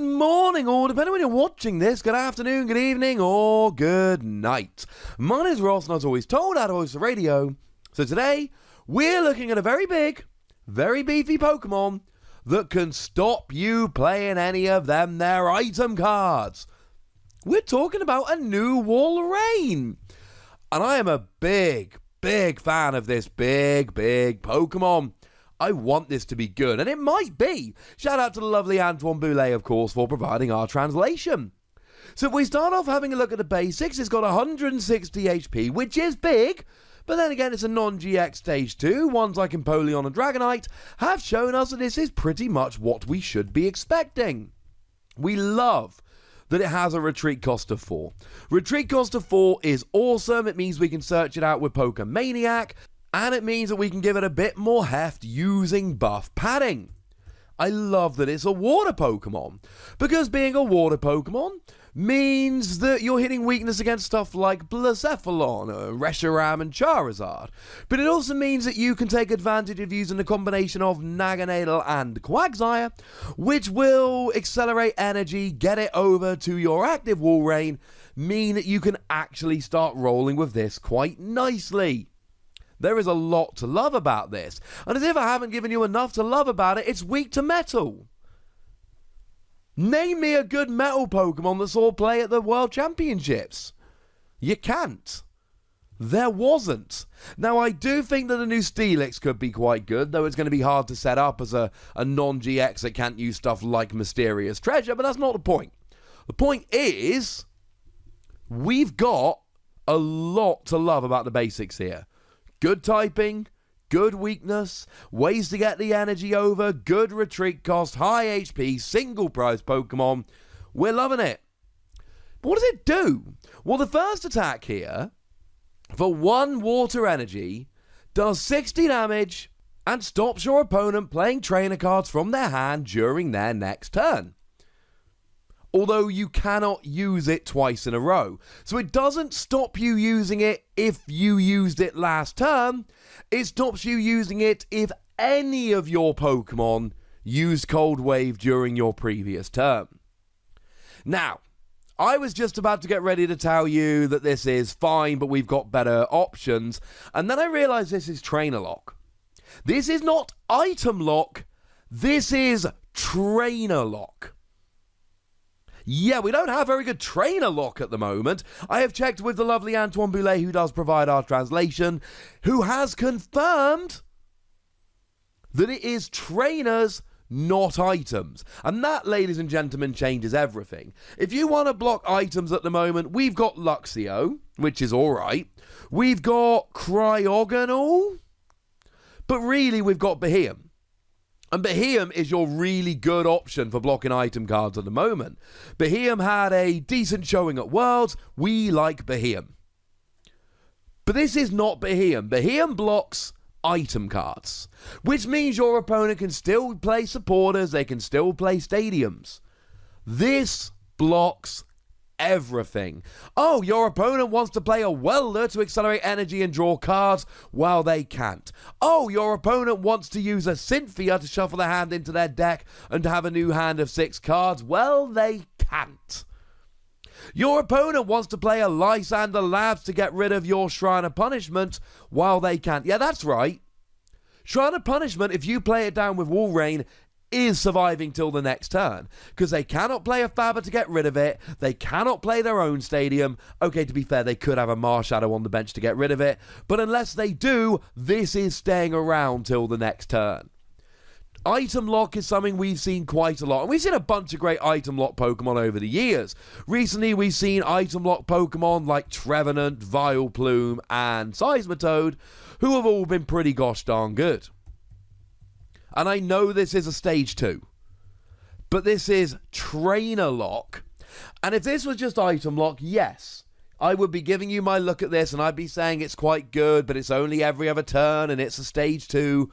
morning, or depending when you're watching this, good afternoon, good evening, or good night. My name is Ross, and as always told out of Voice of Radio. So today, we're looking at a very big, very beefy Pokemon that can stop you playing any of them their item cards. We're talking about a new Walrein. And I am a big fan of this big Pokemon. I want this to be good, and it might be. Shout out to the lovely Antoine Boulet, of course, for providing our translation. So if we start off having a look at the basics, it's got 160 HP, which is big, but then again, it's a non-GX Stage 2. Ones like Empoleon and Dragonite have shown us that this is pretty much what we should be expecting. We love that it has a retreat cost of 4. Retreat cost of 4 is awesome. It means we can search it out with Pokemaniac, and it means that we can give it a bit more heft using buff padding. I love that it's a water Pokemon, because being a water Pokemon means that you're hitting weakness against stuff like Blacephalon, Reshiram and Charizard. But it also means that you can take advantage of using a combination of Naganadel and Quagsire, which will accelerate energy, get it over to your active Walrein, mean that you can actually start rolling with this quite nicely. There is a lot to love about this, and as if I haven't given you enough to love about it, it's weak to metal. Name me a good metal Pokemon that saw play at the World Championships. You can't. There wasn't. Now, I do think that the new Steelix could be quite good, though it's going to be hard to set up as a non-GX that can't use stuff like Mysterious Treasure, but that's not the point. The point is, we've got a lot to love about the basics here. Good typing, good weakness, ways to get the energy over, good retreat cost, high HP, single prize Pokemon. We're loving it. But what does it do? Well, the first attack here, for 1 water energy, does 60 damage and stops your opponent playing trainer cards from their hand during their next turn. Although you cannot use it twice in a row. So it doesn't stop you using it if you used it last turn. It stops you using it if any of your Pokemon used Cold Wave during your previous turn. Now, I was just about to get ready to tell you that this is fine, but we've got better options. And then I realized this is Trainer Lock. This is not Item Lock. This is Trainer Lock. Yeah, we don't have very good Trainer Lock at the moment. I have checked with the lovely Antoine Boulet, who does provide our translation, who has confirmed that it is trainers, not items. And that, ladies and gentlemen, changes everything. If you want to block items at the moment, we've got Luxio, which is alright. We've got Cryogonal, but really we've got Beheeyem. And Beheeyem is your really good option for blocking item cards at the moment. Beheeyem had a decent showing at Worlds. We like Beheeyem. But this is not Beheeyem. Beheeyem blocks item cards, which means your opponent can still play supporters, they can still play stadiums. This blocks everything. Oh, your opponent wants to play a welder to accelerate energy and draw cards. Well, they can't. Oh, your opponent wants to use a Cynthia to shuffle their hand into their deck and to have a new hand of 6 cards. Well, they can't. Your opponent wants to play a Lysander Labs to get rid of your Shrine of Punishment. Well, they can't. Yeah, that's right. Shrine of Punishment, if you play it down with Walrein, is surviving till the next turn, because they cannot play a Faber to get rid of it, they cannot play their own stadium. Okay, to be fair, they could have a Marshadow on the bench to get rid of it, but unless they do, this is staying around till the next turn. Item Lock is something we've seen quite a lot, and we've seen a bunch of great Item Lock Pokemon over the years. Recently, we've seen Item Lock Pokemon like Trevenant, Vileplume, and Seismitoad, who have all been pretty gosh darn good. And I know this is a Stage 2, but this is Trainer Lock. And if this was just Item Lock, yes, I would be giving you my look at this and I'd be saying it's quite good, but it's only every other turn and it's a Stage 2.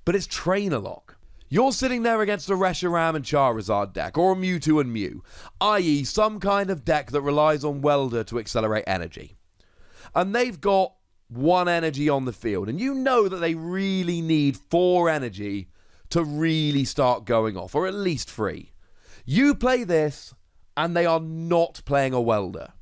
But it's Trainer Lock. You're sitting there against a Reshiram and Charizard deck, or a Mewtwo and Mew, i.e. some kind of deck that relies on Welder to accelerate energy. And they've got 1 energy on the field, and you know that they really need 4 energy to really start going off, or at least 3. You play this, and they are not playing a Welder.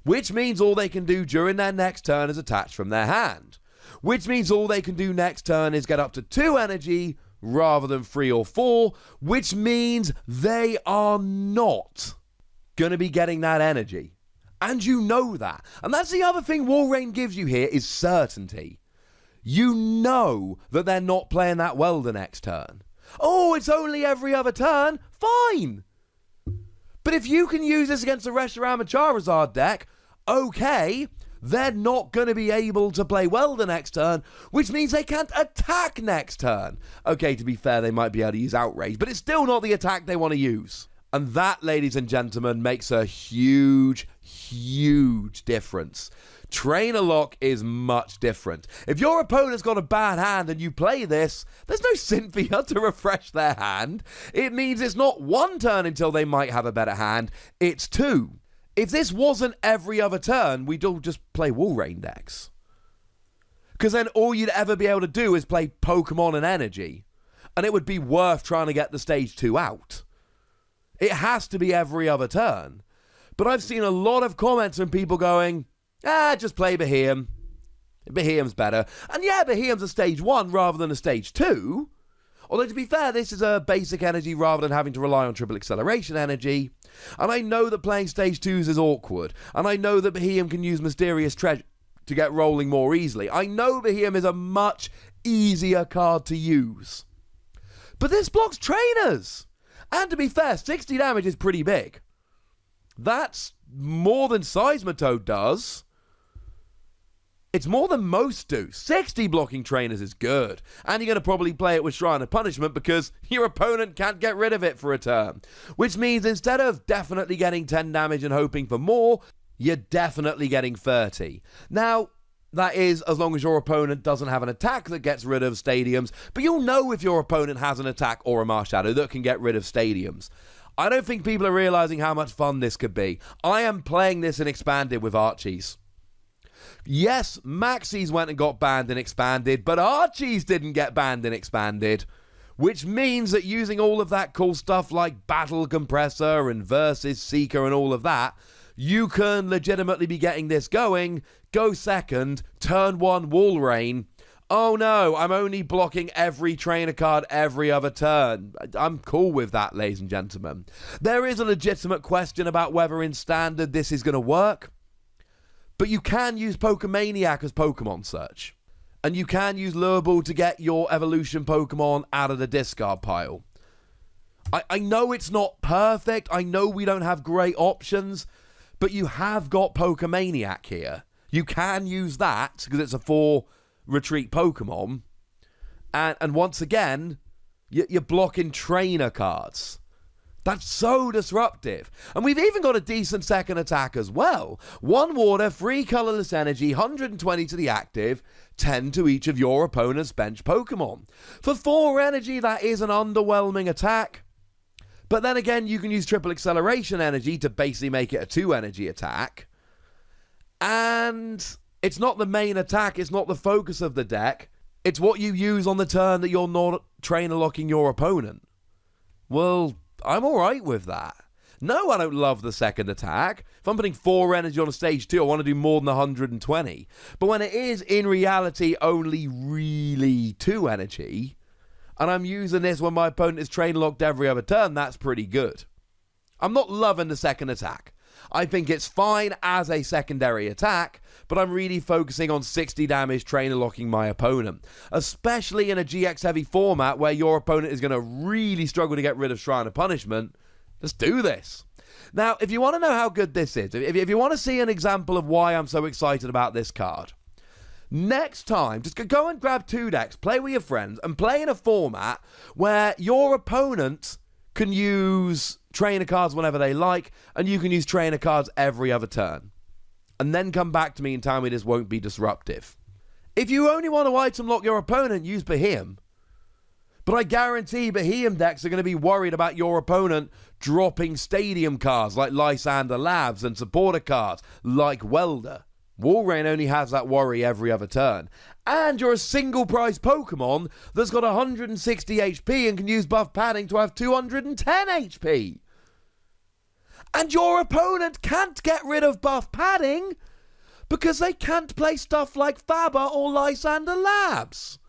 Which means all they can do during their next turn is attach from their hand. Which means all they can do next turn is get up to 2 energy rather than 3 or 4. Which means they are not going to be getting that energy. And you know that. And that's the other thing Walrein gives you here is certainty. You know that they're not playing that Welder next turn. Oh, it's only every other turn. Fine. But if you can use this against the Reshiram and Charizard deck, okay, they're not going to be able to play Welder next turn, which means they can't attack next turn. Okay, to be fair, they might be able to use Outrage, but it's still not the attack they want to use. And that, ladies and gentlemen, makes a huge, huge difference. Trainer Lock is much different. If your opponent's got a bad hand and you play this, there's no Cynthia to refresh their hand. It means it's not 1 turn until they might have a better hand, it's 2. If this wasn't every other turn, we'd all just play Walrein decks. Because then all you'd ever be able to do is play Pokemon and Energy. And it would be worth trying to get the stage 2 out. It has to be every other turn. But I've seen a lot of comments from people going, just play Beheeyem. Beheeyem's better. And yeah, Beheeyem's a stage 1 rather than a stage 2. Although, to be fair, this is a basic energy rather than having to rely on triple acceleration energy. And I know that playing stage 2s is awkward. And I know that Beheeyem can use Mysterious Treasure to get rolling more easily. I know Beheeyem is a much easier card to use. But this blocks trainers. And to be fair, 60 damage is pretty big. That's more than Seismitoad does. It's more than most do. 60 blocking trainers is good. And you're going to probably play it with Shrine of Punishment because your opponent can't get rid of it for a turn. Which means instead of definitely getting 10 damage and hoping for more, you're definitely getting 30. Now, that is as long as your opponent doesn't have an attack that gets rid of stadiums. But you'll know if your opponent has an attack or a Marshadow that can get rid of stadiums. I don't think people are realizing how much fun this could be. I am playing this in Expanded with Archies. Yes, Maxies went and got banned in Expanded, but Archies didn't get banned in Expanded. Which means that using all of that cool stuff like Battle Compressor and Versus Seeker and all of that, you can legitimately be getting this going, go second, turn 1 Walrein. Oh no, I'm only blocking every trainer card every other turn. I'm cool with that, ladies and gentlemen. There is a legitimate question about whether in Standard this is going to work. But you can use Pokemaniac as Pokemon search. And you can use Lure Ball to get your evolution Pokemon out of the discard pile. I know it's not perfect. I know we don't have great options. But you have got Pokemaniac here. You can use that because it's a 4 retreat Pokemon. And once again, you're blocking trainer cards. That's so disruptive. And we've even got a decent second attack as well. 1 water, 3 colorless energy, 120 to the active, 10 to each of your opponent's bench Pokemon. For 4 energy, that is an underwhelming attack. But then again, you can use triple acceleration energy to basically make it a 2 energy attack. And it's not the main attack, it's not the focus of the deck. It's what you use on the turn that you're not trainer locking your opponent. Well, I'm alright with that. No, I don't love the second attack. If I'm putting 4 energy on a stage 2, I want to do more than 120. But when it is, in reality, only really 2 energy, and I'm using this when my opponent is trainer locked every other turn, that's pretty good. I'm not loving the second attack. I think it's fine as a secondary attack, but I'm really focusing on 60 damage trainer locking my opponent. Especially in a GX heavy format where your opponent is going to really struggle to get rid of Shrine of Punishment. Let's do this. Now, if you want to know how good this is, if you want to see an example of why I'm so excited about this card, next time, just go and grab 2 decks, play with your friends, and play in a format where your opponent can use trainer cards whenever they like, and you can use trainer cards every other turn. And then come back to me and tell me this won't be disruptive. If you only want to item lock your opponent, use Beheeyem. But I guarantee Beheeyem decks are going to be worried about your opponent dropping stadium cards like Lysander Labs and supporter cards like Welder. Walrein only has that worry every other turn. And you're a single prize Pokemon that's got 160 HP and can use buff padding to have 210 HP. And your opponent can't get rid of buff padding because they can't play stuff like Faber or Lysander Labs.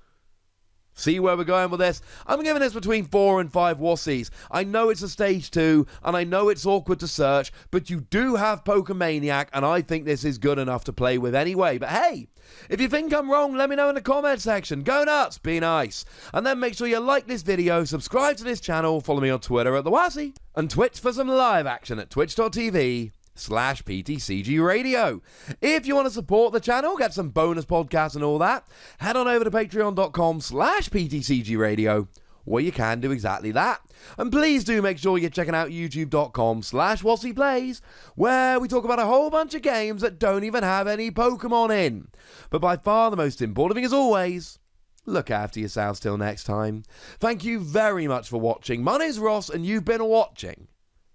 See where we're going with this? I'm giving this between 4 and 5 Wassies. I know it's a stage 2, and I know it's awkward to search, but you do have Pokemaniac, and I think this is good enough to play with anyway. But hey, if you think I'm wrong, let me know in the comment section. Go nuts, be nice. And then make sure you like this video, subscribe to this channel, follow me on Twitter at The Wassie, and Twitch for some live action at twitch.tv/PTCGRadio. If you want to support the channel, get some bonus podcasts and all that, head on over to patreon.com/PTCGRadio, where you can do exactly that. And please do make sure you're checking out youtube.com/WassiePlays, where we talk about a whole bunch of games that don't even have any Pokemon in. But by far the most important thing as always, look after yourselves till next time. Thank you very much for watching. My name's Ross, and you've been watching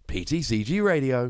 PTCG Radio.